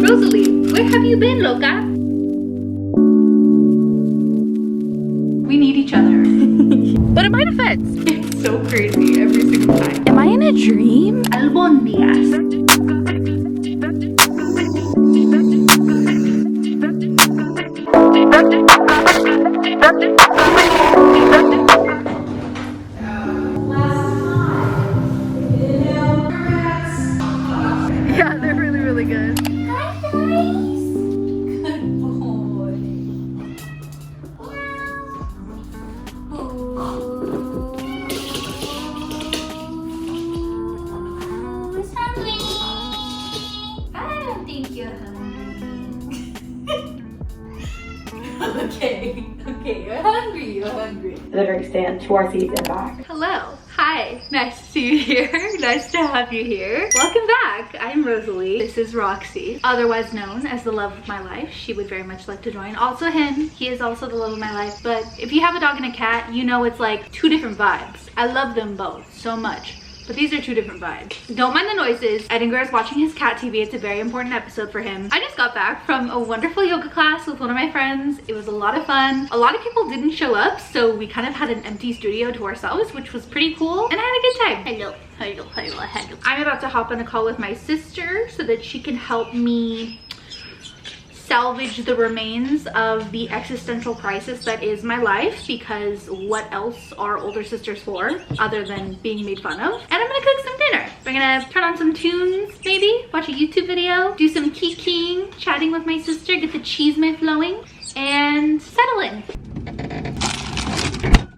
Rosalie, where have you been, Loca? We need each other. But in my defense, it's so crazy every single time. Am I in a dream? Albondigas. Yeah, they're really, really good. Hi guys! Good boy. Who's hungry? I don't think you're hungry. Okay, you're hungry. Literally stand to our seats and back. Hello. Hi. Nice to see you here. Nice to have you here. Welcome back. I'm Rosalie. This is Roxy, otherwise known as the love of my life. She would very much like to join. Also him. He is also the love of my life. But if you have a dog and a cat, you know it's like two different vibes. I love them both so much. But these are two different vibes. Don't mind the noises. Edingar is watching his cat TV. It's a very important episode for him. I just got back from a wonderful yoga class with one of my friends. It was a lot of fun. A lot of people didn't show up, so we kind of had an empty studio to ourselves, which was pretty cool. And I had a good time. Hello. I'm about to hop on a call with my sister so that she can help me salvage the remains of the existential crisis that is my life, because what else are older sisters for other than being made fun of? And I'm gonna cook some dinner. We're gonna turn on some tunes, maybe watch a YouTube video, do some kikiing, chatting with my sister, get the chisme flowing, and settle in.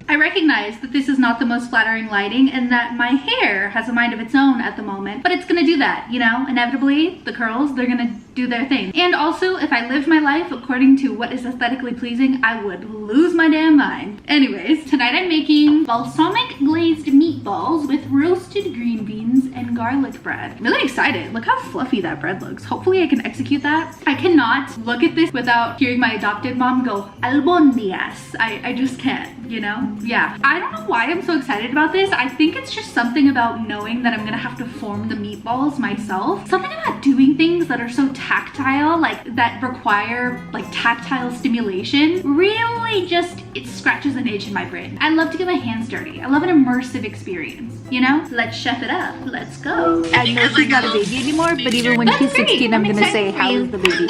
I recognize that this is not the most flattering lighting and that my hair has a mind of its own at the moment, but it's gonna do that, you know? Inevitably, the curls, they're gonna do their thing. And also, if I lived my life according to what is aesthetically pleasing, I would lose my damn mind. Anyways, tonight I'm making balsamic glazed meatballs with roasted green beans and garlic bread. I'm really excited. Look how fluffy that bread looks. Hopefully I can execute that. I cannot look at this without hearing my adopted mom go, albondigas. I just can't, you know? Yeah. I don't know why I'm so excited about this. I think it's just something about knowing that I'm gonna have to form the meatballs myself. Something about doing things that are so tactile, like that require like tactile stimulation, really just, it scratches an itch in my brain. I love to get my hands dirty. I love an immersive experience, you know? Let's chef it up. Let's go. I know she's not a baby anymore, but even when she's 16, I'm gonna say, how is the baby?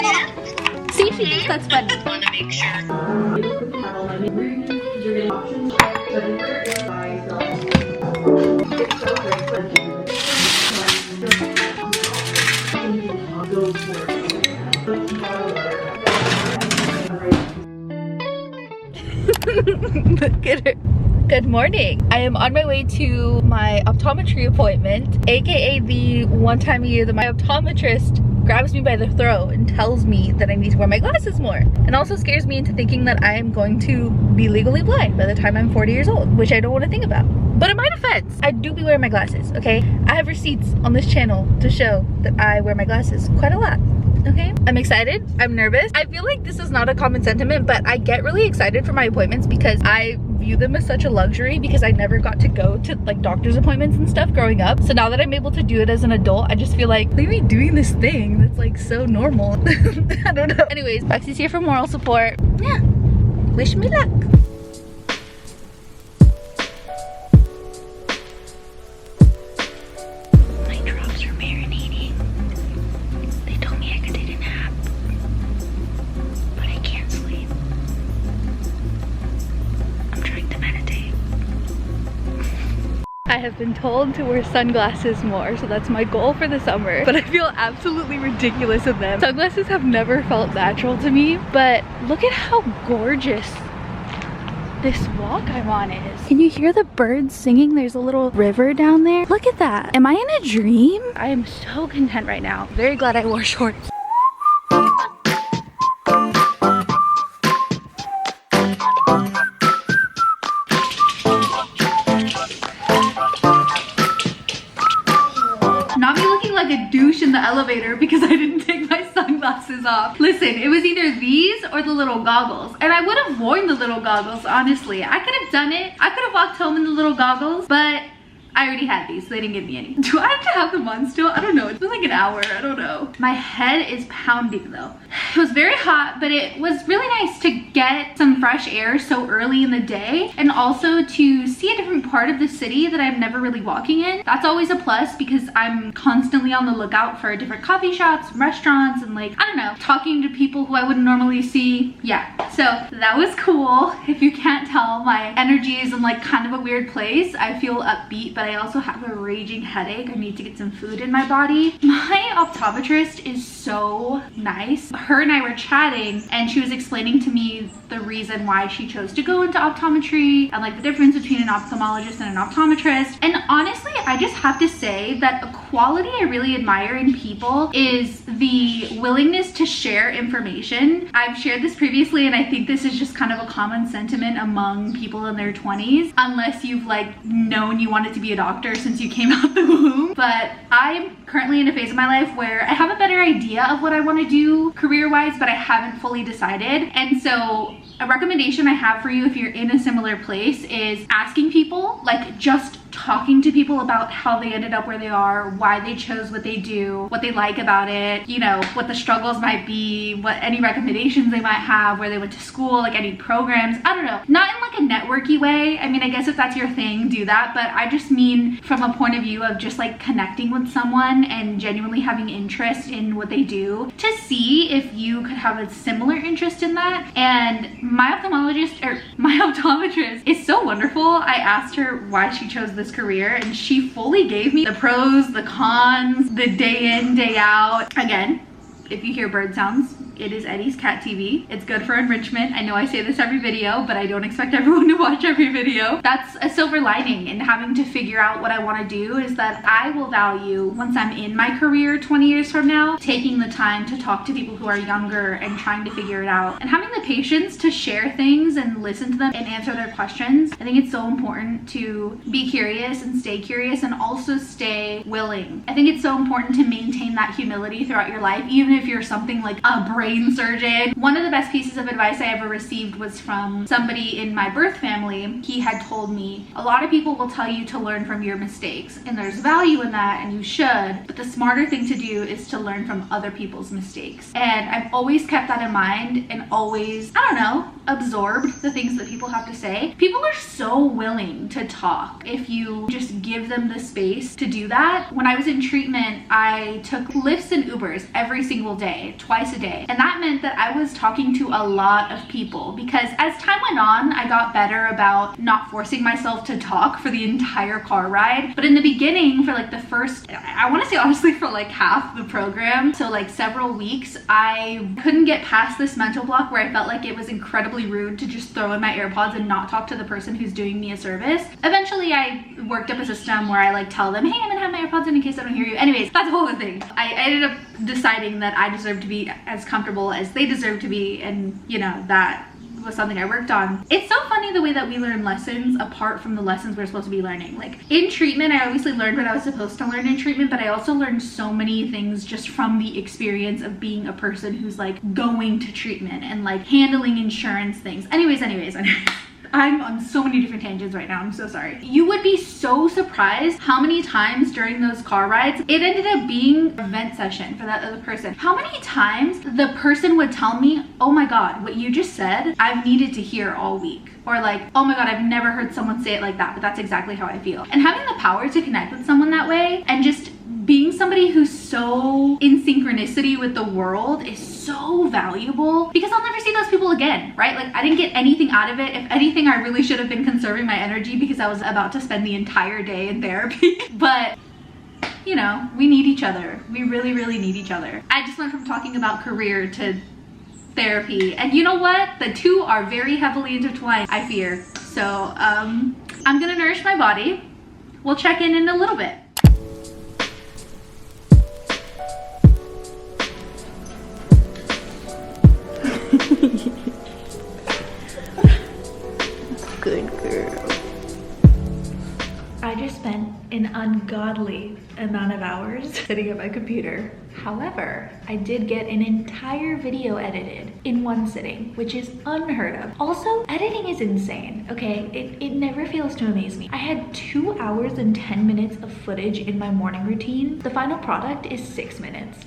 See, she thinks that's funny. I want to make sure. Look at her. Good morning. I am on my way to my optometry appointment, aka the one time a year that my optometrist grabs me by the throat and tells me that I need to wear my glasses more, and also scares me into thinking that I am going to be legally blind by the time I'm 40 years old, which I don't want to think about. But in my defense, I do be wearing my glasses, okay? I have receipts on this channel to show that I wear my glasses quite a lot. Okay, I'm excited, I'm nervous. I feel like this is not a common sentiment, but I get really excited for my appointments because I view them as such a luxury, because I never got to go to like doctor's appointments and stuff growing up. So now that I'm able to do it as an adult, I just feel like, look at me doing this thing that's like so normal. I don't know. Anyways, Bexy's here for moral support. Yeah, wish me luck. My drops are marinating. They told me I could take a nap, but I can't sleep. I'm trying to meditate. I have been told to wear sunglasses more, so that's my goal for the summer, but I feel absolutely ridiculous in them. Sunglasses have never felt natural to me, but look at how gorgeous this walk I'm on is. Can you hear the birds singing? There's a little river down there. Look at that. Am I in a dream? I am so content right now. Very glad I wore shorts. Not me looking like a douche in the elevator because I didn't take my sunglasses off. Listen, it was either these or the little goggles, and I would have worn the little goggles, honestly. I could have done it. I could have walked home in the little goggles, but I already had these, so they didn't give me any. Do I have to have them on still? I don't know. It's been like an hour, I don't know. My head is pounding though. It was very hot, but it was really nice to get some fresh air so early in the day, and also to see a different part of the city that I'm never really walking in. That's always a plus because I'm constantly on the lookout for different coffee shops, restaurants, and like, I don't know, talking to people who I wouldn't normally see. Yeah, so that was cool. If you can't tell, my energy is in like kind of a weird place. I feel upbeat, but I also have a raging headache. I need to get some food in my body. My optometrist is so nice. Her and I were chatting and she was explaining to me the reason why she chose to go into optometry and like the difference between an ophthalmologist and an optometrist. And honestly, I just have to say that a quality I really admire in people is the willingness to share information. I've shared this previously, and I think this is just kind of a common sentiment among people in their 20s, unless you've like known you wanted to be a doctor since you came out the womb. But I'm currently in a phase of my life where I have a better idea of what I want to do career-wise, but I haven't fully decided. And so a recommendation I have for you if you're in a similar place is asking people, like just talking to people about how they ended up where they are, why they chose what they do, what they like about it, you know, what the struggles might be, what any recommendations they might have, where they went to school, like any programs, I don't know. Not in like a networky way. I mean, I guess if that's your thing, do that. But I just mean from a point of view of just like connecting with someone and genuinely having interest in what they do to see if you could have a similar interest in that. And my ophthalmologist, or my optometrist, is so wonderful. I asked her why she chose this career and she fully gave me the pros, the cons, the day in, day out. Again, if you hear bird sounds, it is Eddie's cat TV. It's good for enrichment. I know I say this every video, but I don't expect everyone to watch every video. That's a silver lining in having to figure out what I want to do, is that I will value, once I'm in my career 20 years from now, taking the time to talk to people who are younger and trying to figure it out, and having the patience to share things and listen to them and answer their questions. I think it's so important to be curious and stay curious, and also stay willing. I think it's so important to maintain that humility throughout your life, even if you're something like a brain surgeon. One of the best pieces of advice I ever received was from somebody in my birth family. He had told me, a lot of people will tell you to learn from your mistakes, and there's value in that, and you should, but the smarter thing to do is to learn from other people's mistakes. And I've always kept that in mind, and always, I don't know, absorbed the things that people have to say. People are so willing to talk if you just give them the space to do that. When I was in treatment, I took Lyfts and Ubers every single day, twice a day. And that meant that I was talking to a lot of people, because as time went on, I got better about not forcing myself to talk for the entire car ride. But in the beginning, for like the first, I want to say honestly, for like half the program, so like several weeks, I couldn't get past this mental block where I felt like it was incredibly rude to just throw in my AirPods and not talk to the person who's doing me a service. Eventually, I worked up a system where I like tell them, hey, I'm gonna have my AirPods in case I don't hear you. Anyways, that's a whole other thing. I ended up deciding that I deserve to be as comfortable as they deserve to be, and you know, that was something I worked on. It's so funny the way that we learn lessons apart from the lessons we're supposed to be learning. Like in treatment, I obviously learned what I was supposed to learn in treatment, but I also learned so many things just from the experience of being a person who's like going to treatment and like handling insurance things. Anyways. I'm on so many different tangents right now. I'm so sorry. You would be so surprised how many times during those car rides, it ended up being a vent session for that other person. How many times the person would tell me, oh my God, what you just said, I've needed to hear all week. Or like, oh my God, I've never heard someone say it like that, but that's exactly how I feel. And having the power to connect with someone that way, and just being somebody who's so in synchronicity with the world, is so valuable, because I'll never see those people again, right? Like I didn't get anything out of it. If anything, I really should have been conserving my energy because I was about to spend the entire day in therapy. But you know, we need each other. We really, really need each other. I just went from talking about career to therapy, and you know what? The two are very heavily intertwined, I fear. So I'm gonna nourish my body. We'll check in a little bit. Good girl. I just spent an ungodly amount of hours sitting at my computer However, I did get an entire video edited in one sitting, which is unheard of. Also, editing is insane, okay? It never fails to amaze me. I had 2 hours and 10 minutes of footage in my morning routine. The final product is 6 minutes.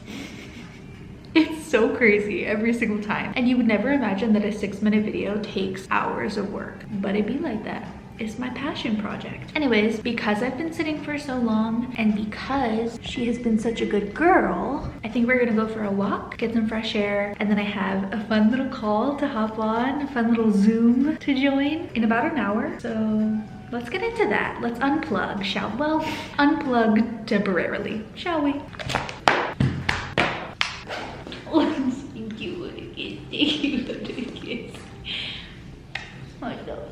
It's so crazy every single time. And you would never imagine that a 6-minute video takes hours of work, but it be like that. It's my passion project. Anyways, because I've been sitting for so long and because she has been such a good girl, I think we're gonna go for a walk, get some fresh air, and then I have a fun little call to hop on, a fun little Zoom to join in about an hour. So let's get into that. Let's unplug, well, unplug temporarily, shall we? Thank you for the kiss. Thank you for the kiss. My God.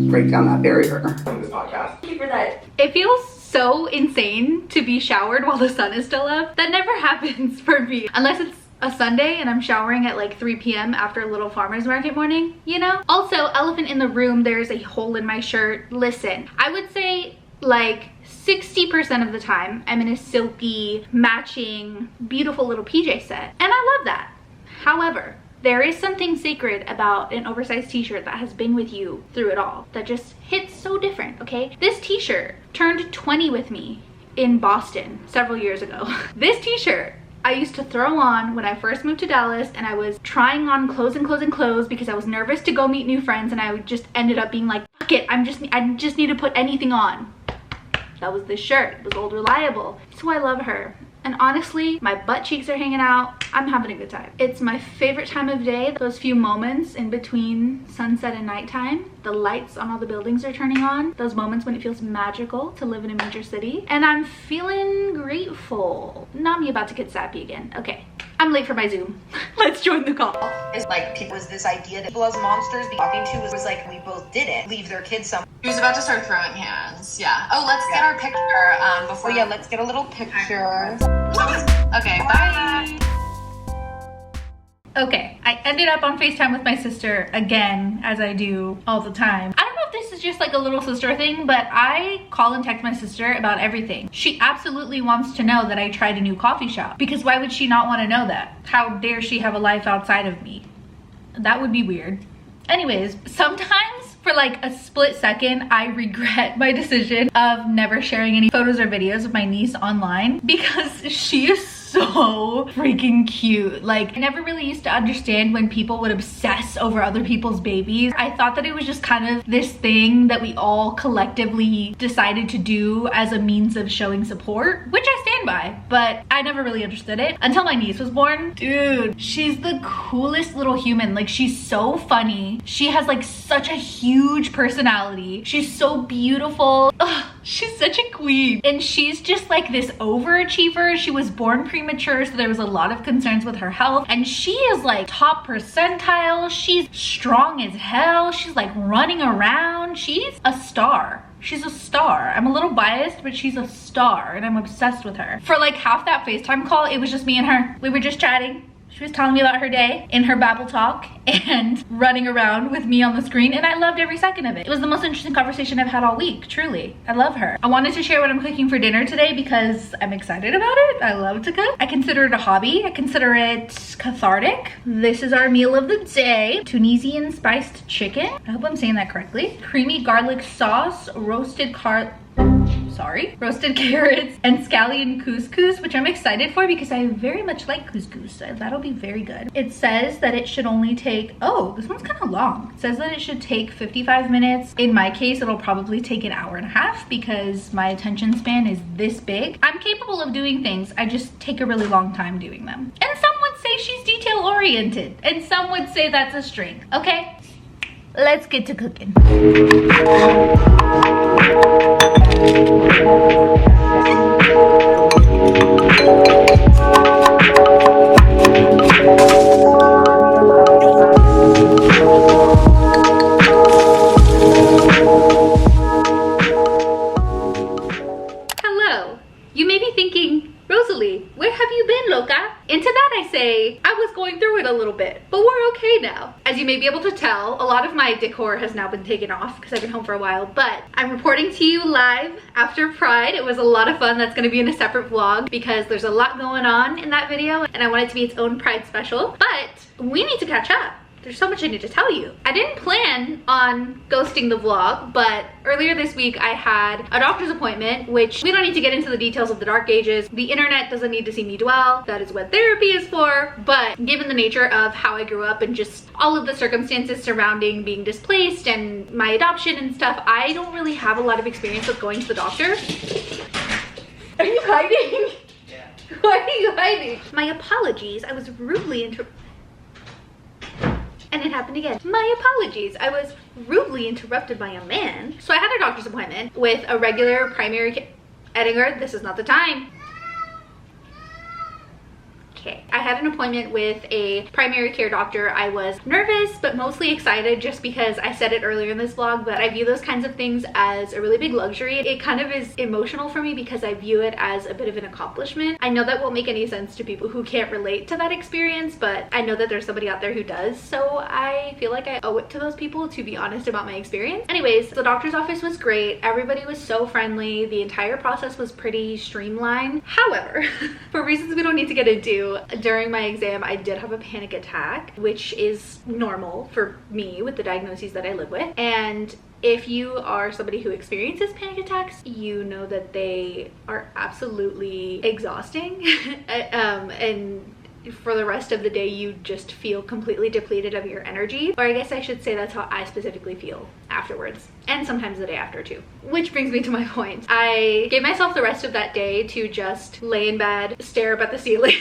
Break down that barrier in this podcast. Thank you for that. It feels so insane to be showered while the sun is still up. That never happens for me unless it's a Sunday and I'm showering at like 3 p.m. after a little farmer's market morning, you know? Also, elephant in the room, there's a hole in my shirt. Listen, I would say like 60% of the time I'm in a silky, matching, beautiful little PJ set. And I love that. However, there is something sacred about an oversized t-shirt that has been with you through it all that just hits so different, okay? This t-shirt turned 20 with me in Boston several years ago. This t-shirt I used to throw on when I first moved to Dallas and I was trying on clothes and clothes and clothes because I was nervous to go meet new friends, and I just ended up being like, fuck it, I just need to put anything on. That was this shirt. It was old reliable. So I love her. And honestly, my butt cheeks are hanging out. I'm having a good time. It's my favorite time of day. Those few moments in between sunset and nighttime. The lights on all the buildings are turning on. Those moments when it feels magical to live in a major city. And I'm feeling grateful. Not me about to get sappy again. Okay, I'm late for my Zoom. Let's join the call. It's like people was this idea that people as monsters be talking to was like we both didn't leave their kids somewhere. He was about to start throwing hands. Yeah. Oh, let's get our picture before. Oh yeah, let's get a little picture. Okay, bye. Okay, I ended up on FaceTime with my sister again, as I do all the time. I don't know if this is just like a little sister thing, but I call and text my sister about everything. She absolutely wants to know that I tried a new coffee shop, because why would she not want to know that? How dare she have a life outside of me? That would be weird. Anyways, sometimes for like a split second, I regret my decision of never sharing any photos or videos of my niece online because she is so freaking cute. Like, I never really used to understand when people would obsess over other people's babies. I thought that it was just kind of this thing that we all collectively decided to do as a means of showing support, which I stand by, but I never really understood it until my niece was born. Dude, she's the coolest little human. Like, she's so funny. She has like such a huge personality. She's so beautiful. Ugh, she's such a queen. And she's just like this overachiever. She was born premature, so there was a lot of concerns with her health, and she is like top percentile. She's strong as hell. She's like running around. She's a star. She's a star. I'm a little biased, but she's a star and I'm obsessed with her. For like half that FaceTime call, it was just me and her. We were just chatting. She was telling me about her day in her babble talk and running around with me on the screen, and I loved every second of it. It was the most interesting conversation I've had all week, truly. I love her. I wanted to share what I'm cooking for dinner today because I'm excited about it. I love to cook. I consider it a hobby. I consider it cathartic. This is our meal of the day. Tunisian spiced chicken. I hope I'm saying that correctly. Creamy garlic sauce, roasted carrots, and scallion couscous, which I'm excited for because I very much like couscous, so that'll be very good. It says that it should only take, oh, this one's kind of long. It says that it should take 55 minutes. In my case, it'll probably take an hour and a half because my attention span is this big. I'm capable of doing things, I just take a really long time doing them. And some would say she's detail oriented, and some would say that's a strength. Okay, let's get to cooking. Hello, you may be thinking, Rosalie, where have you been, Loca? And to that I say, I was now. As you may be able to tell, a lot of my decor has now been taken off because I've been home for a while, but I'm reporting to you live after Pride. It was a lot of fun. That's going to be in a separate vlog because there's a lot going on in that video and I want it to be its own Pride special, but we need to catch up. There's so much I need to tell you. I didn't plan on ghosting the vlog, but earlier this week I had a doctor's appointment, which we don't need to get into the details of the dark ages. The internet doesn't need to see me dwell. That is what therapy is for. But given the nature of how I grew up and just all of the circumstances surrounding being displaced and my adoption and stuff, I don't really have a lot of experience with going to the doctor. Are you hiding? Yeah. Why are you hiding? My apologies. I was rudely and it happened again. My apologies. I was rudely interrupted by a man. So I had a doctor's appointment with a regular primary Edgar, this is not the time. Okay. I had an appointment with a primary care doctor. I was nervous, but mostly excited just because I said it earlier in this vlog, but I view those kinds of things as a really big luxury. It kind of is emotional for me because I view it as a bit of an accomplishment. I know that won't make any sense to people who can't relate to that experience, but I know that there's somebody out there who does. So I feel like I owe it to those people to be honest about my experience. Anyways, the doctor's office was great. Everybody was so friendly. The entire process was pretty streamlined. However, for reasons we don't need to get into, during my exam I did have a panic attack, which is normal for me with the diagnoses that I live with. And if you are somebody who experiences panic attacks, you know that they are absolutely exhausting. And for the rest of the day you just feel completely depleted of your energy, or I guess I should say that's how I specifically feel afterwards, and sometimes the day after too. Which brings me to my point. I gave myself the rest of that day to just lay in bed, stare up at the ceiling,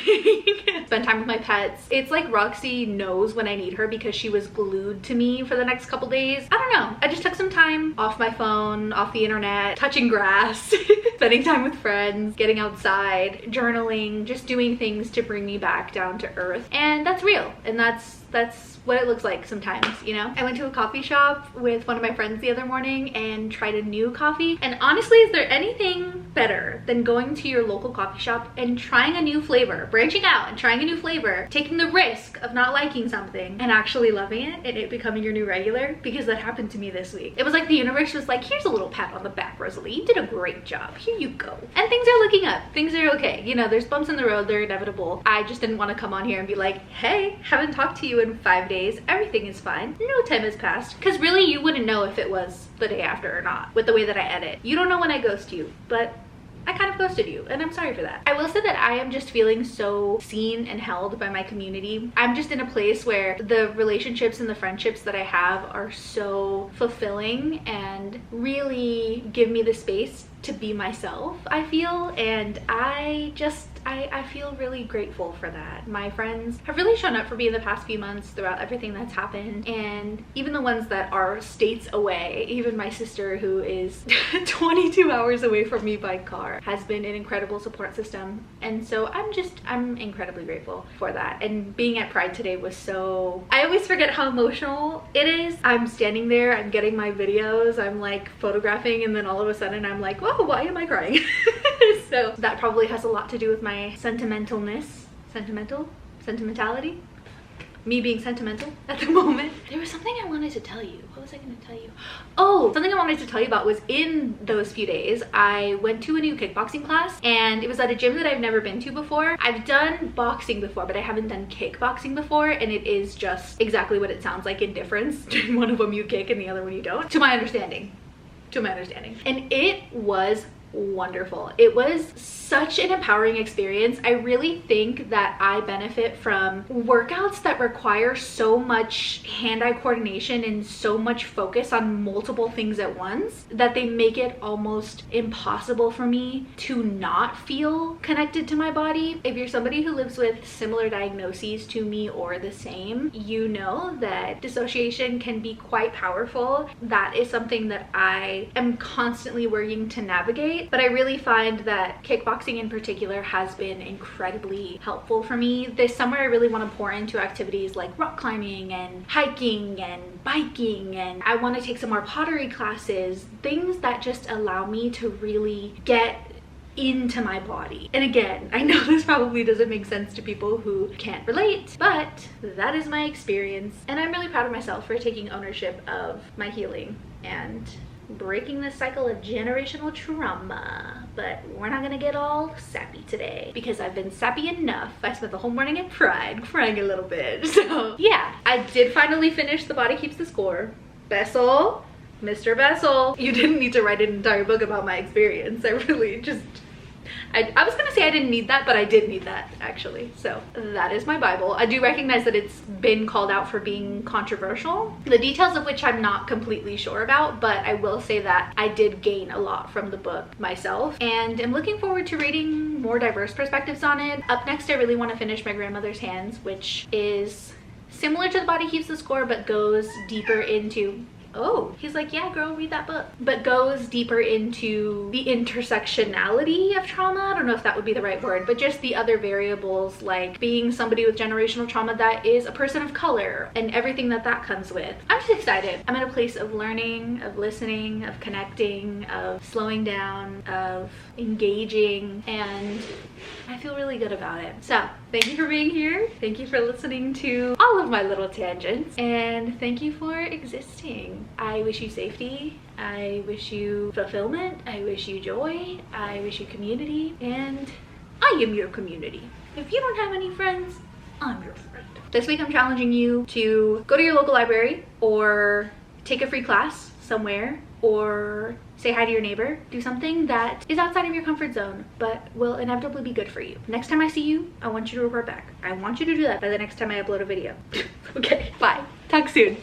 spend time with my pets. It's like Roxy knows when I need her because she was glued to me for the next couple days. I don't know, I just took some time off my phone, off the internet, touching grass, spending time with friends, getting outside, journaling, just doing things to bring me back down to earth. And that's real, and that's what it looks like sometimes, you know? I went to a coffee shop with one of my friends the other morning and tried a new coffee. And honestly, is there anything better than going to your local coffee shop and trying a new flavor, branching out and trying a new flavor, taking the risk of not liking something and actually loving it and it becoming your new regular? Because that happened to me this week. It was like the universe was like, here's a little pat on the back, Rosalie. You did a great job. Here you go. And things are looking up. Things are okay. You know, there's bumps in the road. They're inevitable. I just didn't want to come on here and be like, hey, haven't talked to you in 5 days. Everything is fine. No time has passed. Because really, you wouldn't know if it was the day after or not with the way that I edit. You don't know when I ghost you, but I kind of ghosted you and I'm sorry for that. I will say that I am just feeling so seen and held by my community. I'm just in a place where the relationships and the friendships that I have are so fulfilling and really give me the space to be myself, I feel. And I feel really grateful for that. My friends have really shown up for me in the past few months throughout everything that's happened, and even the ones that are states away, even my sister who is 22 hours away from me by car, has been an incredible support system. And so I'm incredibly grateful for that. And being at Pride today was so, I always forget how emotional it is. I'm standing there, I'm getting my videos, I'm like photographing, and then all of a sudden I'm like, whoa, why am I crying? So that probably has a lot to do with my sentimentality, me being sentimental at the moment. There was something I wanted to tell you. What was I going to tell you? Oh, something I wanted to tell you about was in those few days I went to a new kickboxing class, and it was at a gym that I've never been to before. I've done boxing before, but I haven't done kickboxing before, and it is just exactly what it sounds like in difference. One of them you kick and the other one you don't, to my understanding. And it was wonderful. It was such an empowering experience. I really think that I benefit from workouts that require so much hand-eye coordination and so much focus on multiple things at once that they make it almost impossible for me to not feel connected to my body. If you're somebody who lives with similar diagnoses to me or the same, you know that dissociation can be quite powerful. That is something that I am constantly working to navigate. But I really find that kickboxing in particular has been incredibly helpful for me. This summer I really want to pour into activities like rock climbing and hiking and biking, and I want to take some more pottery classes, things that just allow me to really get into my body. And again, I know this probably doesn't make sense to people who can't relate, but that is my experience. And I'm really proud of myself for taking ownership of my healing and breaking this cycle of generational trauma. But we're not gonna get all sappy today because I've been sappy enough. I spent the whole morning in Pride crying a little bit. So yeah, I did finally finish The Body Keeps the Score. Bessel, Mr. Bessel, you didn't need to write an entire book about my experience. I really just, I was gonna say I didn't need that, but I did need that actually. So that is my Bible. I do recognize that it's been called out for being controversial, the details of which I'm not completely sure about, but I will say that I did gain a lot from the book myself, and I'm looking forward to reading more diverse perspectives on it. Up next, I really want to finish My Grandmother's Hands, which is similar to The Body Keeps the Score, but goes deeper into, oh, he's like, yeah, girl, read that book, but goes deeper into the intersectionality of trauma. I don't know if that would be the right word, but just the other variables, like being somebody with generational trauma that is a person of color and everything that that comes with. I'm just excited. I'm in a place of learning, of listening, of connecting, of slowing down, of engaging, and I feel really good about it. So thank you for being here. Thank you for listening to all of my little tangents, and thank you for existing. I wish you safety. I wish you fulfillment. I wish you joy. I wish you community, and I am your community. If you don't have any friends, I'm your friend. This week I'm challenging you to go to your local library or take a free class somewhere, or say hi to your neighbor. Do something that is outside of your comfort zone but will inevitably be good for you. Next time I see you, I want you to report back. I want you to do that by the next time I upload a video. Okay, bye. Talk soon.